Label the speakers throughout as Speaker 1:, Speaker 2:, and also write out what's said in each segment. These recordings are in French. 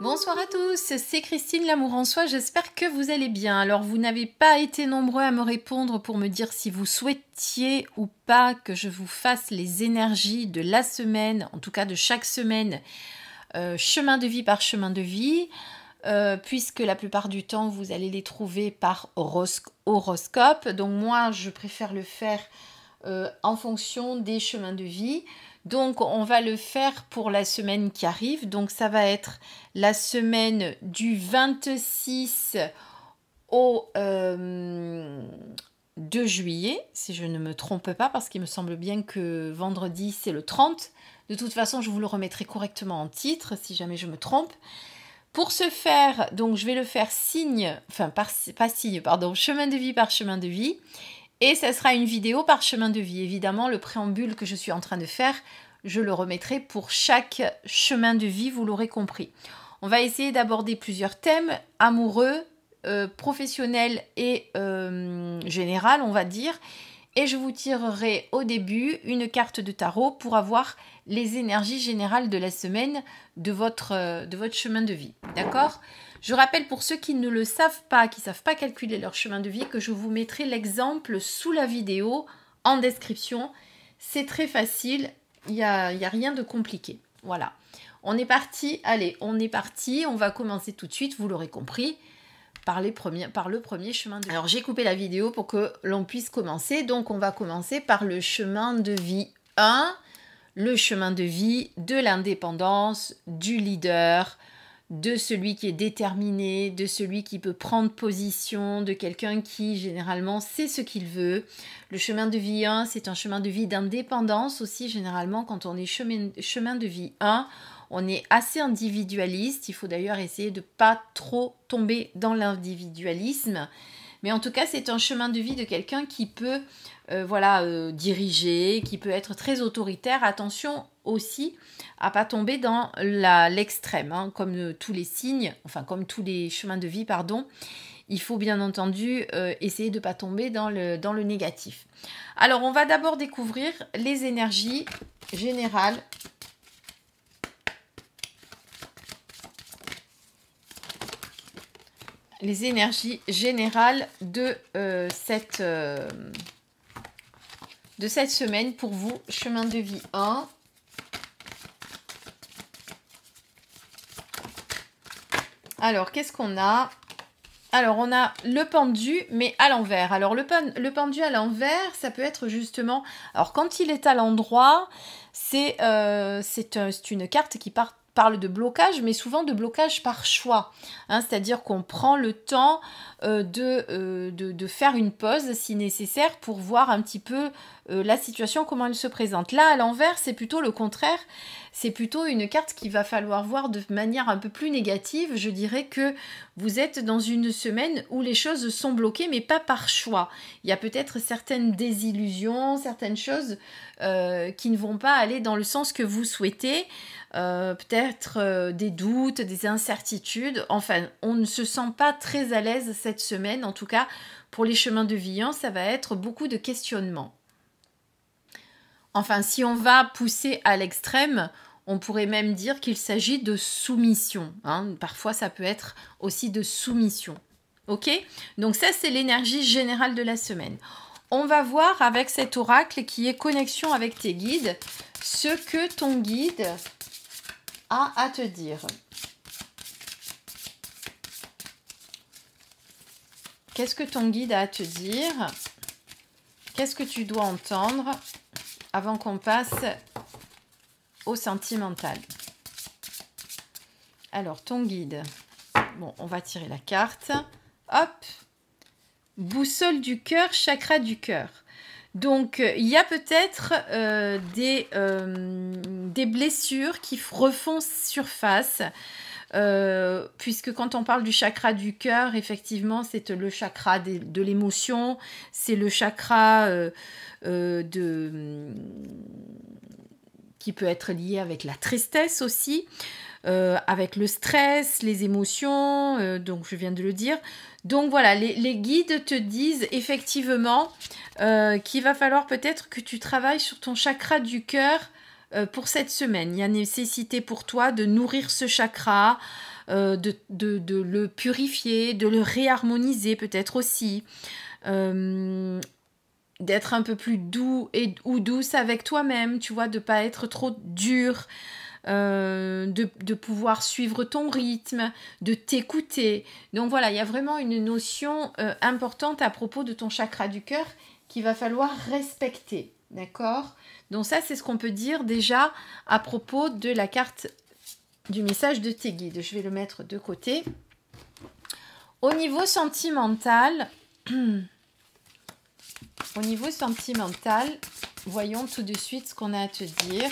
Speaker 1: Bonsoir à tous, c'est Christine L'Amour en Soi, j'espère que vous allez bien. Alors vous n'avez pas été nombreux à me répondre pour me dire si vous souhaitiez ou pas que je vous fasse les énergies de la semaine, en tout cas de chaque semaine, chemin de vie par chemin de vie, puisque la plupart du temps vous allez les trouver par horoscope. Donc moi je préfère le faire en fonction des chemins de vie. Donc on va le faire pour la semaine qui arrive. Donc ça va être la semaine du 26 au 2 juillet, si je ne me trompe pas, parce qu'il me semble bien que vendredi c'est le 30. De toute façon, je vous le remettrai correctement en titre si jamais je me trompe. Pour ce faire, donc je vais le faire chemin de vie par chemin de vie. Et ça sera une vidéo par chemin de vie. Évidemment, le préambule que je suis en train de faire, je le remettrai pour chaque chemin de vie, vous l'aurez compris. On va essayer d'aborder plusieurs thèmes, amoureux, professionnels et général, on va dire. Et je vous tirerai au début une carte de tarot pour avoir les énergies générales de la semaine de votre chemin de vie. D'accord ? Je rappelle pour ceux qui ne le savent pas, qui ne savent pas calculer leur chemin de vie, que je vous mettrai l'exemple sous la vidéo en description. C'est très facile, il n'y a rien de compliqué. Voilà, on est parti, allez, on est parti, on va commencer tout de suite, vous l'aurez compris, par le premier chemin de vie. Alors j'ai coupé la vidéo pour que l'on puisse commencer, donc on va commencer par le chemin de vie 1, le chemin de vie de l'indépendance, du leader, de celui qui est déterminé, de celui qui peut prendre position, de quelqu'un qui généralement sait ce qu'il veut. Le chemin de vie 1, c'est un chemin de vie d'indépendance aussi. Généralement, quand on est chemin de vie 1, on est assez individualiste. Il faut d'ailleurs essayer de ne pas trop tomber dans l'individualisme. Mais en tout cas, c'est un chemin de vie de quelqu'un qui peut diriger, qui peut être très autoritaire. Attention aussi à pas tomber dans l'extrême, hein, comme tous les signes, enfin comme tous les chemins de vie, pardon. Il faut bien entendu essayer de ne pas tomber dans le négatif. Alors, on va d'abord découvrir les énergies générales. Les énergies générales de cette semaine pour vous, chemin de vie 1. Alors, qu'est-ce qu'on a? Alors, on a le pendu, mais à l'envers. Alors, le pendu à l'envers, ça peut être justement... Alors, quand il est à l'endroit, c'est une carte qui parle de blocage, mais souvent de blocage par choix. Hein, c'est-à-dire qu'on prend le temps de faire une pause si nécessaire pour voir un petit peu la situation, comment elle se présente. Là, à l'envers, c'est plutôt le contraire. C'est plutôt une carte qu'il va falloir voir de manière un peu plus négative. Je dirais que vous êtes dans une semaine où les choses sont bloquées, mais pas par choix. Il y a peut-être certaines désillusions, certaines choses qui ne vont pas aller dans le sens que vous souhaitez. Peut-être des doutes, des incertitudes. Enfin, on ne se sent pas très à l'aise cette semaine. En tout cas, pour les chemins de vie, ça va être beaucoup de questionnements. Enfin, si on va pousser à l'extrême, on pourrait même dire qu'il s'agit de soumission. Hein. Parfois, ça peut être aussi de soumission. Ok? Donc ça, c'est l'énergie générale de la semaine. On va voir avec cet oracle qui est connexion avec tes guides, ce que ton guide a à te dire. Qu'est-ce que ton guide a à te dire? Qu'est-ce que tu dois entendre avant qu'on passe au sentimental? Alors, ton guide. Bon, on va tirer la carte. Hop. Boussole du cœur, chakra du cœur. Donc, il y a peut-être des blessures qui refont surface. Puisque quand on parle du chakra du cœur, effectivement, c'est le chakra de l'émotion, c'est le chakra qui peut être lié avec la tristesse aussi, avec le stress, les émotions, donc je viens de le dire. Donc voilà, les guides te disent effectivement qu'il va falloir peut-être que tu travailles sur ton chakra du cœur pour cette semaine. Il y a nécessité pour toi de nourrir ce chakra, de le purifier, de le réharmoniser peut-être aussi, d'être un peu plus doux ou douce avec toi-même, tu vois, de pas être trop dur, de pouvoir suivre ton rythme, de t'écouter. Donc voilà, il y a vraiment une notion importante à propos de ton chakra du cœur qu'il va falloir respecter, d'accord? Donc ça, c'est ce qu'on peut dire déjà à propos de la carte du message de tes guides. Je vais le mettre de côté. Au niveau sentimental, voyons tout de suite ce qu'on a à te dire.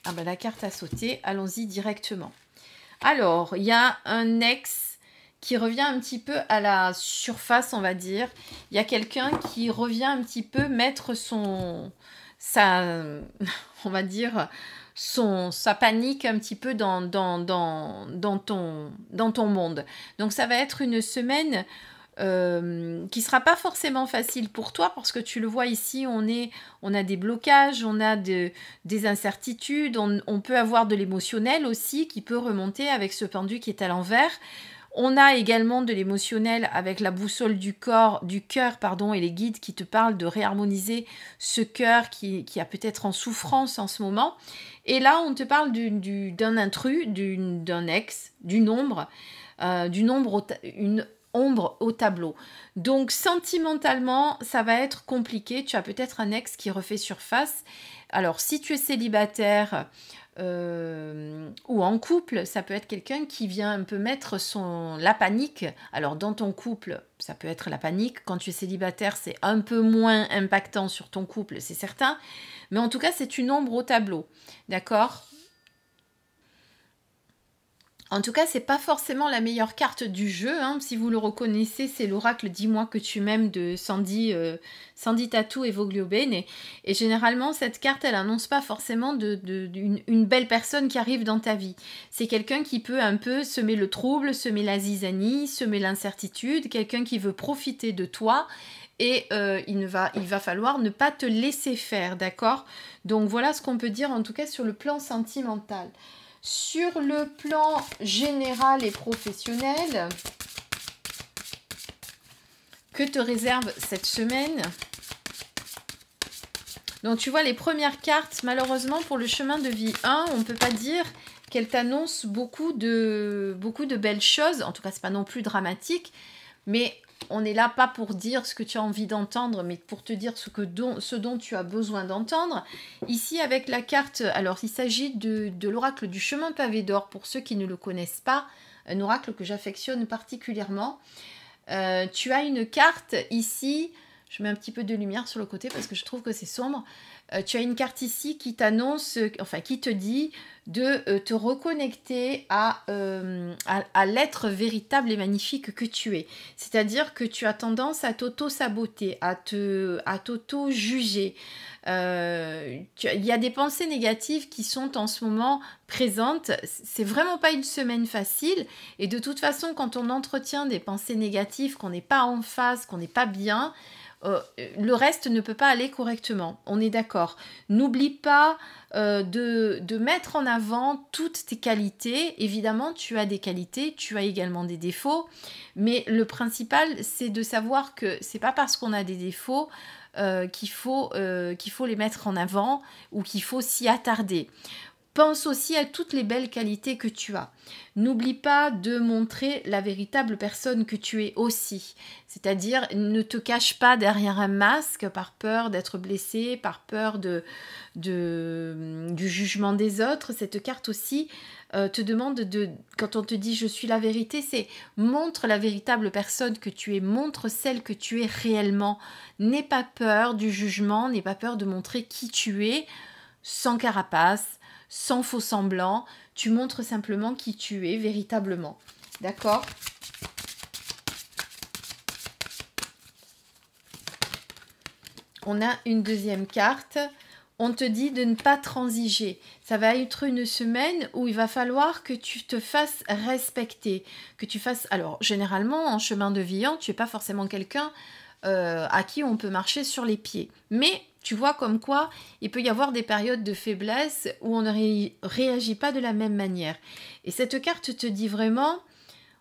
Speaker 1: Ah ben la carte a sauté, allons-y directement. Alors, il y a un ex qui revient un petit peu à la surface, on va dire. Il y a quelqu'un qui revient un petit peu mettre sa panique un petit peu dans ton monde. Donc ça va être une semaine qui sera pas forcément facile pour toi parce que tu le vois ici, on a des blocages, on a des incertitudes, on peut avoir de l'émotionnel aussi qui peut remonter avec ce pendu qui est à l'envers. On a également de l'émotionnel avec la boussole du cœur, et les guides qui te parlent de réharmoniser ce cœur qui a peut-être en souffrance en ce moment. Et là, on te parle d'un intrus, d'un ex, d'une ombre, une ombre au tableau. Donc sentimentalement, ça va être compliqué. Tu as peut-être un ex qui refait surface. Alors, si tu es célibataire ou en couple, ça peut être quelqu'un qui vient un peu mettre la panique. Alors, dans ton couple, ça peut être la panique. Quand tu es célibataire, c'est un peu moins impactant sur ton couple, c'est certain. Mais en tout cas, c'est une ombre au tableau. D'accord ? En tout cas, c'est pas forcément la meilleure carte du jeu. Hein. Si vous le reconnaissez, c'est l'oracle Dis-moi que tu m'aimes de Sandy Tattoo et Voglio Bene. Et généralement, cette carte, elle annonce pas forcément une belle personne qui arrive dans ta vie. C'est quelqu'un qui peut un peu semer le trouble, semer la zizanie, semer l'incertitude, quelqu'un qui veut profiter de toi. Et il va falloir ne pas te laisser faire, d'accord? Donc voilà ce qu'on peut dire en tout cas sur le plan sentimental. Sur le plan général et professionnel, que te réserve cette semaine? Donc tu vois les premières cartes, malheureusement pour le chemin de vie 1, on ne peut pas dire qu'elle t'annonce beaucoup de belles choses. En tout cas, c'est pas non plus dramatique, mais on n'est là pas pour dire ce que tu as envie d'entendre, mais pour te dire ce dont tu as besoin d'entendre. Ici, avec la carte, alors il s'agit de l'oracle du chemin pavé d'or, pour ceux qui ne le connaissent pas, un oracle que j'affectionne particulièrement. Tu as une carte ici, je mets un petit peu de lumière sur le côté parce que je trouve que c'est sombre. Tu as une carte ici qui t'annonce, qui te dit de te reconnecter à l'être véritable et magnifique que tu es. C'est-à-dire que tu as tendance à t'auto-saboter, à t'auto-juger. Il y a des pensées négatives qui sont en ce moment présentes. C'est vraiment pas une semaine facile. Et de toute façon, quand on entretient des pensées négatives, qu'on n'est pas en phase, qu'on n'est pas bien, le reste ne peut pas aller correctement, on est d'accord. N'oublie pas de mettre en avant toutes tes qualités. Évidemment, tu as des qualités, tu as également des défauts, mais le principal, c'est de savoir que c'est pas parce qu'on a des défauts qu'il faut les mettre en avant ou qu'il faut s'y attarder. Pense aussi à toutes les belles qualités que tu as. N'oublie pas de montrer la véritable personne que tu es aussi. C'est-à-dire, ne te cache pas derrière un masque par peur d'être blessé, par peur du jugement des autres. Cette carte aussi te demande quand on te dit « je suis la vérité », c'est montre la véritable personne que tu es, montre celle que tu es réellement. N'aie pas peur du jugement, n'aie pas peur de montrer qui tu es, sans carapace, sans faux semblant, tu montres simplement qui tu es véritablement. D'accord ? On a une deuxième carte. On te dit de ne pas transiger. Ça va être une semaine où il va falloir que tu te fasses respecter. Que tu fasses... Alors, généralement, en chemin de vie, tu n'es pas forcément quelqu'un à qui on peut marcher sur les pieds. Mais tu vois comme quoi il peut y avoir des périodes de faiblesse où on ne réagit pas de la même manière. Et cette carte te dit vraiment,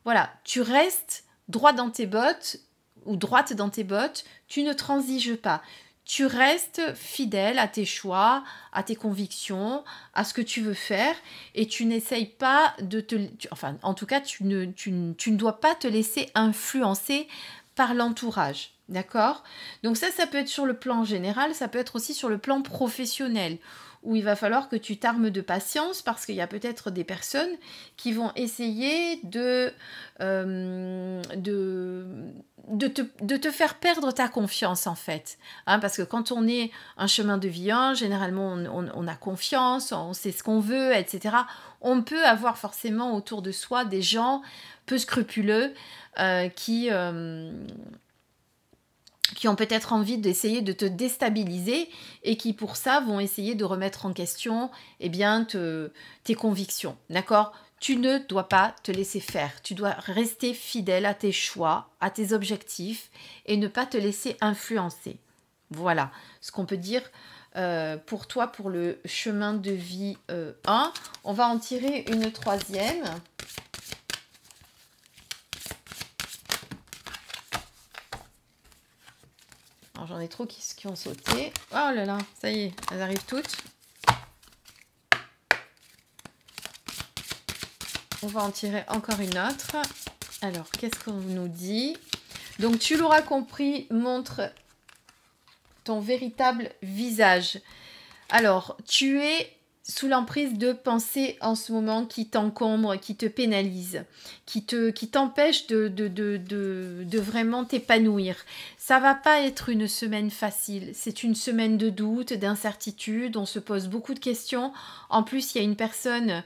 Speaker 1: voilà, tu restes droit dans tes bottes ou droite dans tes bottes, tu ne transiges pas. Tu restes fidèle à tes choix, à tes convictions, à ce que tu veux faire et tu n'essayes pas de enfin, en tout cas, tu ne dois pas te laisser influencer par l'entourage. D'accord? Donc ça peut être sur le plan général, ça peut être aussi sur le plan professionnel, où il va falloir que tu t'armes de patience parce qu'il y a peut-être des personnes qui vont essayer de te faire perdre ta confiance en fait. Hein, parce que quand on est un chemin de vie 1, généralement on a confiance, on sait ce qu'on veut, etc. On peut avoir forcément autour de soi des gens peu scrupuleux qui ont peut-être envie d'essayer de te déstabiliser et qui pour ça vont essayer de remettre en question tes convictions. D'accord ? Tu ne dois pas te laisser faire. Tu dois rester fidèle à tes choix, à tes objectifs et ne pas te laisser influencer. Voilà ce qu'on peut dire pour toi pour le chemin de vie 1. On va en tirer une troisième. J'en ai trop qui ont sauté. Oh là là, ça y est, elles arrivent toutes. On va en tirer encore une autre. Alors, qu'est-ce qu'on nous dit? Donc, tu l'auras compris, montre ton véritable visage. Alors, tu es sous l'emprise de pensées en ce moment qui t'encombrent, qui te pénalisent, qui t'empêchent de vraiment t'épanouir. Ça va pas être une semaine facile. C'est une semaine de doute, d'incertitude. On se pose beaucoup de questions. En plus, il y a une personne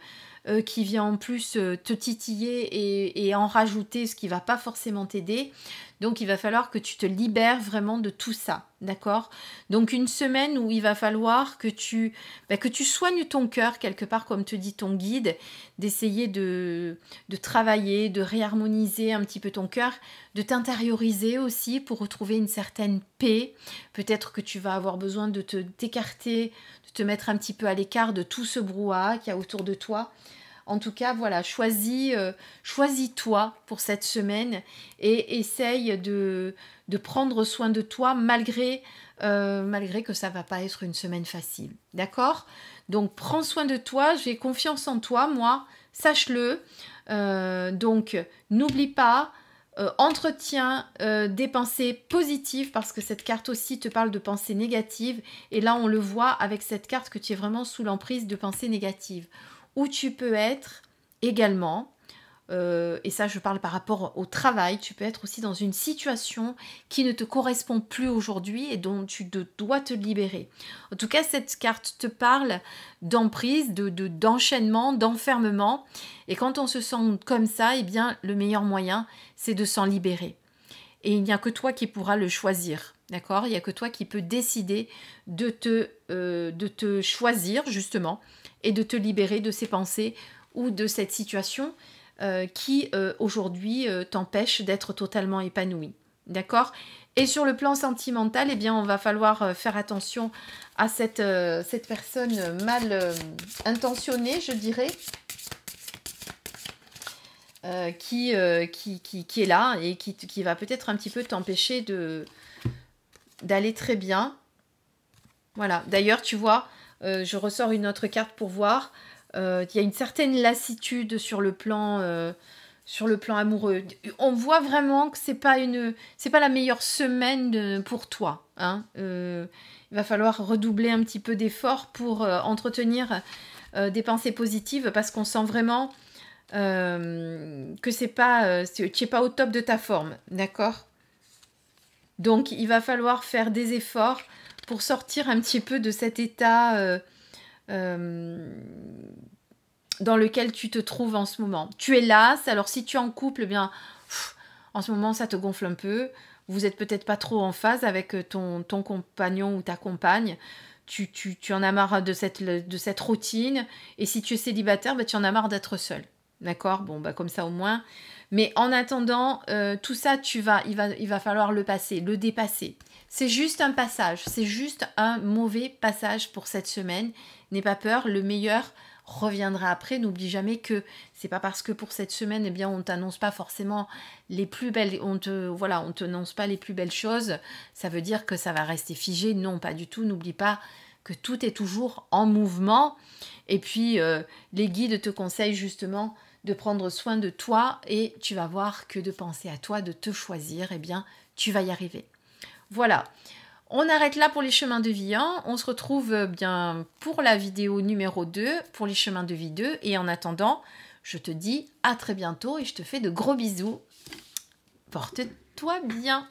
Speaker 1: qui vient en plus te titiller et en rajouter, ce qui va pas forcément t'aider. Donc, il va falloir que tu te libères vraiment de tout ça, d'accord? Donc, une semaine où il va falloir que tu soignes ton cœur, quelque part, comme te dit ton guide, d'essayer de travailler, de réharmoniser un petit peu ton cœur, de t'intérioriser aussi pour retrouver une certaine paix. Peut-être que tu vas avoir besoin de t'écarter, de te mettre un petit peu à l'écart de tout ce brouhaha qu'il y a autour de toi. En tout cas, voilà, choisis-toi pour cette semaine et essaye de prendre soin de toi malgré que ça ne va pas être une semaine facile. D'accord? Donc, prends soin de toi, j'ai confiance en toi, moi, sache-le. Donc, n'oublie pas, entretiens des pensées positives parce que cette carte aussi te parle de pensées négatives. Et là, on le voit avec cette carte que tu es vraiment sous l'emprise de pensées négatives. Où tu peux être également, et ça je parle par rapport au travail, tu peux être aussi dans une situation qui ne te correspond plus aujourd'hui et dont tu dois te libérer. En tout cas, cette carte te parle d'emprise, d'enchaînement, d'enfermement. Et quand on se sent comme ça, eh bien, le meilleur moyen, c'est de s'en libérer. Et il n'y a que toi qui pourras le choisir. D'accord? Il n'y a que toi qui peux décider de te choisir, justement, et de te libérer de ces pensées ou de cette situation qui, aujourd'hui, t'empêche d'être totalement épanoui. D'accord? Et sur le plan sentimental, eh bien, on va falloir faire attention à cette personne mal intentionnée, je dirais, qui est là et qui va peut-être un petit peu t'empêcher d'aller très bien. Voilà. D'ailleurs, tu vois, je ressors une autre carte pour voir. Il y a une certaine lassitude sur le plan amoureux. On voit vraiment que c'est pas la meilleure semaine pour toi. Hein. Il va falloir redoubler un petit peu d'efforts pour entretenir des pensées positives parce qu'on sent vraiment que tu n'es pas au top de ta forme. D'accord? Donc, il va falloir faire des efforts pour sortir un petit peu de cet état dans lequel tu te trouves en ce moment. Tu es lasse, alors si tu es en couple, eh bien, en ce moment, ça te gonfle un peu. Vous n'êtes peut-être pas trop en phase avec ton compagnon ou ta compagne. Tu en as marre de cette routine. Et si tu es célibataire, ben, tu en as marre d'être seul. D'accord? Bon, bah comme ça au moins. Mais en attendant, tout ça, il va falloir le passer, le dépasser. C'est juste un passage, c'est juste un mauvais passage pour cette semaine. N'aie pas peur, le meilleur reviendra après. N'oublie jamais que c'est pas parce que pour cette semaine, eh bien, on t'annonce pas forcément les plus belles, on te annonce pas les plus belles choses. Ça veut dire que ça va rester figé. Non, pas du tout. N'oublie pas que tout est toujours en mouvement. Et puis, les guides te conseillent justement de prendre soin de toi et tu vas voir que de penser à toi, de te choisir, eh bien, tu vas y arriver. Voilà, on arrête là pour les chemins de vie 1. On se retrouve bien pour la vidéo numéro 2, pour les chemins de vie 2. Et en attendant, je te dis à très bientôt et je te fais de gros bisous. Porte-toi bien.